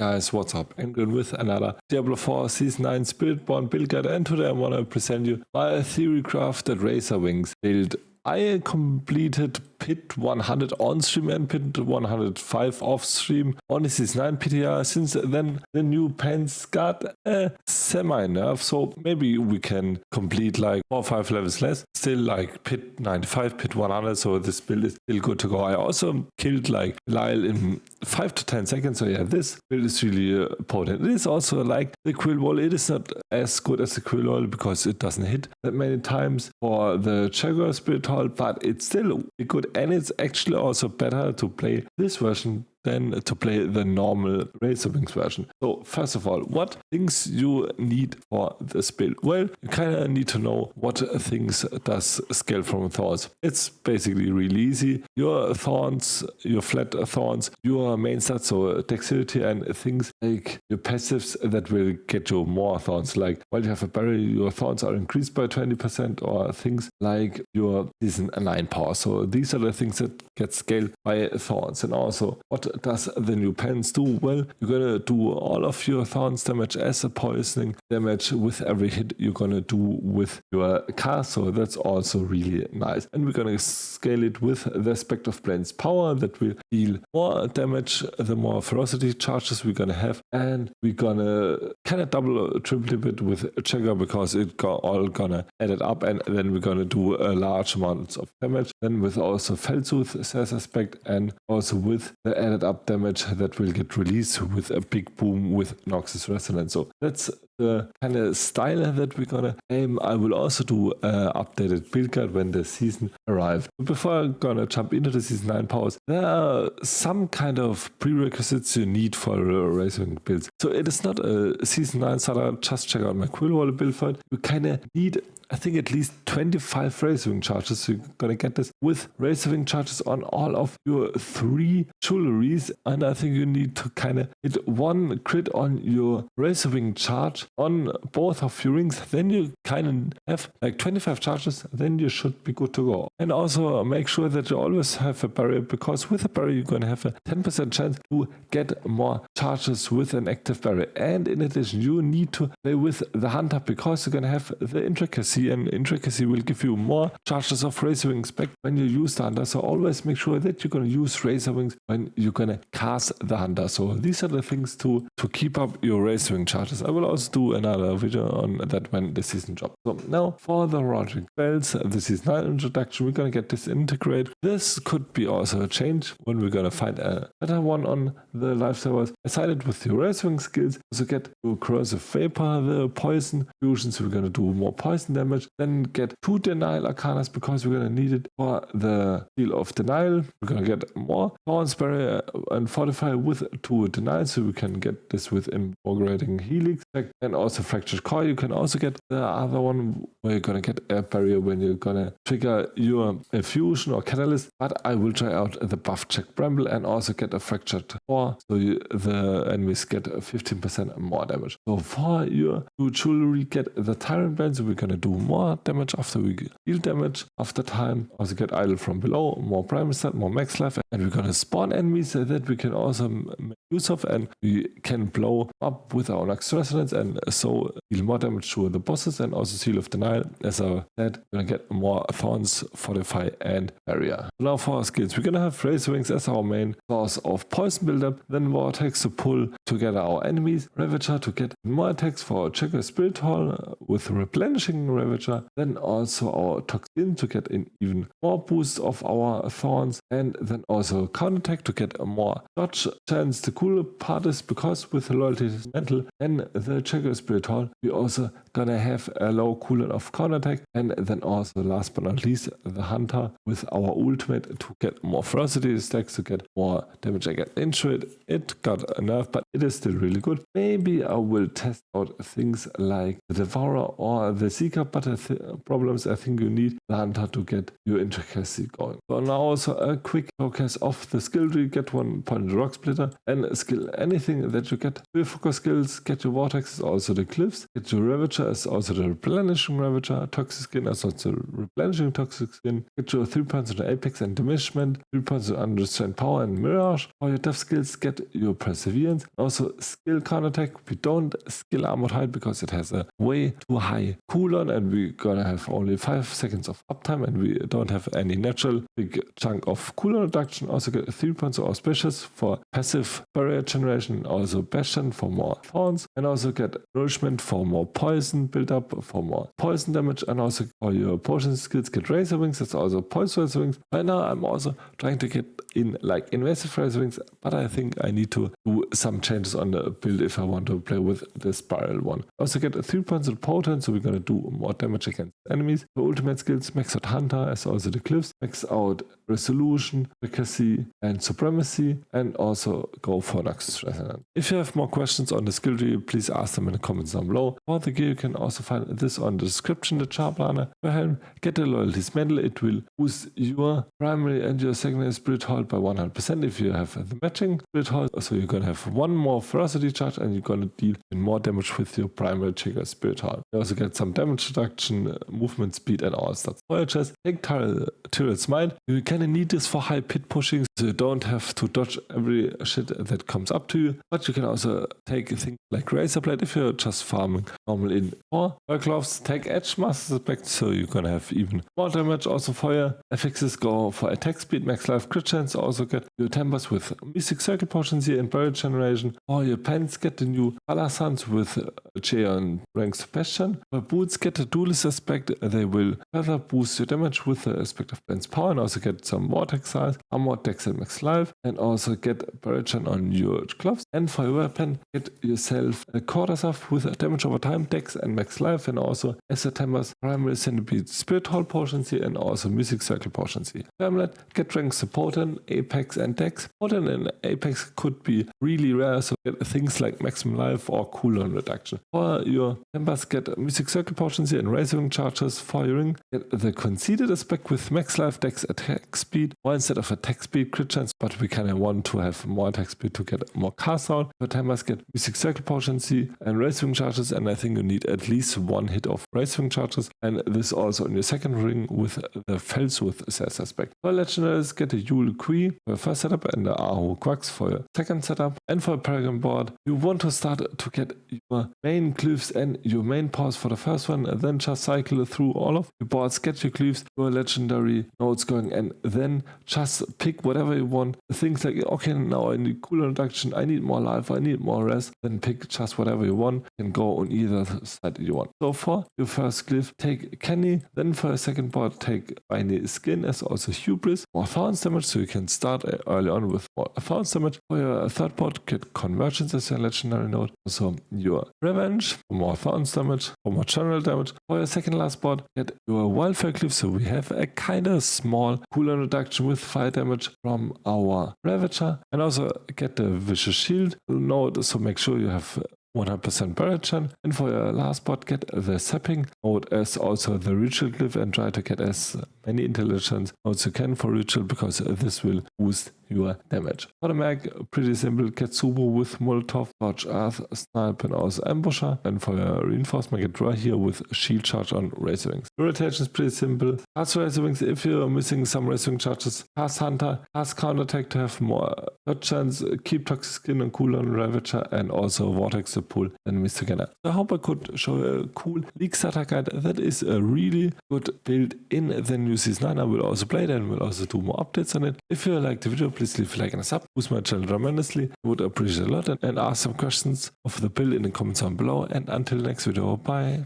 Guys, what's up? I'm going with another Diablo 4 Season 9 Spiritborn build guide, and today I want to present you my theorycrafted Razorwings build. I completed Pit 100 on stream and Pit 105 off stream on the Season 9 PTR. Since then, the new pants got a semi-nerf, so maybe we can complete like 4 or 5 levels less. Still like Pit 95, Pit 100, so this build is still good to go. I also killed like Lyle in 5 to 10 seconds, so yeah, this build is really potent. It is also like the quill wall. It is not as good as the quill wall because it doesn't hit that many times for the Chagger Spirit Hall, but it's still good, and it's actually also better to play this version than to play the normal Razorwings version. So first of all, what things you need for this build? Well, you kind of need to know what things does scale from Thorns. It's basically really easy. Your Thorns, your flat Thorns, your main stats, so dexterity, and things like your passives that will get you more Thorns. Like while you have a berry, your Thorns are increased by 20%, or things like your Season 9 power. So these are the things that get scaled by Thorns. And also, what does the new pants do? Well, you're gonna do all of your Thorns damage as a poisoning damage with every hit you're gonna do with your cast, so that's also really nice. And we're gonna scale it with the Spect of Plains power that will deal more damage the more ferocity charges we're gonna have, and we're gonna kind of double or triple it with Chagger because it all gonna add it up, and then we're gonna do a large amounts of damage. Then with also Felltooth says aspect, and also with the added up damage that will get released with a big boom with Noxis Resistance. So that's the kind of style that we're gonna aim. I will also do an updated build guide when the season arrives. But before I'm gonna jump into the Season 9 powers, there are some kind of prerequisites you need for Razorwing builds. So it is not a Season 9 starter, just check out my quill wall build for it. You kind of need, I think, at least 25 Razorwing charges. So you're gonna get this with Razorwing charges on all of your 3 jewelries, and I think you need to kind of hit 1 crit on your Razorwing charge on both of your rings. Then you kind of have like 25 charges, then you should be good to go. And also make sure that you always have a barrier, because with a barrier you're gonna have a 10% chance to get more charges with an active barrier. And in addition, you need to play with the hunter, because you're gonna have the intricacy, and intricacy will give you more charges of Razorwings back when you use the hunter. So always make sure that you're gonna use Razorwings when you're gonna cast the hunter. So these are the things to keep up your Razorwing charges. I will also do another video on that when the season drops. So now for the Roderick spells, the Season 9 introduction, we're gonna get this integrate. This could be also a change when we're gonna find a better one on the live servers. Assign it with your Razorwing skills. Also get your corrosive vapor, the poison fusion, so we're gonna do more poison damage. Then get 2 denial arcanas, because we're gonna need it for the seal of denial. We're gonna get more Thorns barrier and fortify with 2 denials, so we can get this with invigorating helix. And also fractured core. You can also get the other one where you're gonna get a barrier when you're gonna trigger your fusion or catalyst. But I will try out the buff check bramble and also get a fractured core, so the enemies get 15% more damage. So for your new jewelry, get the tyrant band, so we're gonna do more damage after we deal damage after time. Also get idle from below, more primal stat, more max life, and we're gonna spawn enemies that we can also make use of, and we can blow up with our Noxis Resistance, and so deal more damage to the bosses, and also seal of denial. As I said, we're gonna get more Thorns, fortify, and barrier. Now for our skills, we're gonna have Razorwings as our main source of poison buildup, then vortex to pull together our enemies, Ravager to get more attacks for our Checker Spirit Hall with replenishing Ravager, then also our Toxin to get an even more boost of our Thorns, and then also counterattack to get a more dodge chance. The cool part is, because with loyalty is mental and the Checker Spirit Hall, we also gonna have a low cooldown of counterattack, and then also last but not least the hunter with our ultimate to get more ferocity stacks, to get more damage I get into it. It got a nerf, but it is still really good. Maybe I will test out things like the Devourer or the Seeker but the problems I think you need the hunter to get your intricacy going. So now also a quick showcase of the skill tree. Get 1 point in the rock splitter and skill anything that you get. Your focus skills, get your vortexes, also the cliffs, get your ravager as also the replenishing ravager, toxic skin as also replenishing toxic skin, get your 3 points in the apex and diminishment, 3 points in unrestrained power and mirage. For your death skills, get your perseverance, also skill counterattack. We don't skill armored hide because it has a way too high cooldown and we're gonna have only 5 seconds of uptime and we don't have any natural big chunk of cooldown reduction. Also get 3 points of auspicious for passive barrier generation, also bastion for more thorns, and also get nourishment for more poison build up, for more poison damage, and also for your potion skills get Razorwings. That's also poison Razorwings. Right now I'm also trying to get in like invasive Razorwings, but I think I need to do some changes on the build if I want to play with the spiral one. Also get 3 points of potent, so we're gonna do more damage against enemies. For ultimate skills, max out hunter as also the cliffs, max out resolution, efficacy and supremacy, and also go for Noxis Resistance. If you have more questions on the skill tree, please ask them in the comments down below. For the gear, you can also find this on the description, the char planner. For helm, get the loyalties medal. It will boost your primary and your secondary spirit hold by 100% if you have the matching spirit hold. So you're gonna have 1 more ferocity charge and you're gonna deal more damage with your primary trigger spirit hold. You also get some damage reduction, movement speed, and all stuff. For your chest, take Turret's Mind. You kinda need this for high pit pushing, so you don't have to dodge every shit that comes up to you. But you can also take things like Razorblade if you're just farming normal in. For gloves, take Edge Master Aspect, so you're gonna have even more damage. Also for your affixes, go for attack speed, max life, crit chance. Also get your tempers with Mystic Circle Potions here and barrier generation. For your pants, get the new Balazans with Cheon ranks Bastion. For boots, get the duelist aspect. They will further boost your damage with the aspect of Blend's power, and also get some vortex size, armor, dex, and max life, and also get barrier gen on your gloves. And for your weapon, get yourself a quarter staff with damage over time, dex, and max life, and also as a tempers, primary centipede spirit hold potions here, and also Mystic Circle Potions here. For amulet, get ranks potent, apex, and dex. Potent and apex could be really rare, so get things like maximum life or cooldown reduction. For your tempers, get Mystic Circle Potions here and Razorwing charges. For your ring, get the conceded aspect with max life, dex, attack speed, or instead of attack speed, crit chance, but we kind of want to have more attack speed to get more cast out. For tempers, get Mystic Circle Potions here and Razorwing charges, and I think you need at least 1 hit of Razorwing charges, and this also in your second ring with the Felswith aspect. For legendaries, get a Yule Kui for your first setup and the Aho Quacks for your second setup. And for a Paragon Board, you want to start to get your main glyphs and your main powers for the first one, and then just cycle through all of your boards, get your glyphs, your legendary nodes going, and then just pick whatever you want. Things like, okay, now I need cooldown reduction, I need more life, I need more rest, then pick just whatever you want and go on either side you want. So for your first glyph, take Kenny, then for a second board, take Shiny Skin as also Hubris, more Thorns damage, so you can start early on with more Thorns damage. For your third board, get Convergence as your legendary node, also your Revenge for more Thorns damage, for more general damage. For your second last board, get your Wildfire Glyph, so we have a kind of small cooldown reduction with fire damage from our Ravager, and also get the Vicious Shield node, so make sure you have 100% barrier gen. And for your last bot, get the Sapping node as also the Ritual Glyph, and try to get as many intelligence nodes you can for Ritual, because this will boost your damage. For the mag, pretty simple, get Subo with Molotov, Dodge Earth, Snipe, and also Ambusher. And for your reinforcement, get Draw here with Shield Charge on Razorwings. The rotation is pretty simple. Cast Razorwings if you're missing some Razorwing charges. Cast Hunter, cast Counterattack to have more dodge chance, keep Toxic Skin on cooldown Ravager, and also Vortex to pull enemies together. So I hope I could show you a cool League starter guide that is a really good build in the new Season 9. I will also play it and will also do more updates on it. If you liked the video, please leave a like and a sub. Boost my channel tremendously. I would appreciate it a lot, and ask some questions of the build in the comments down below. And until next video, bye.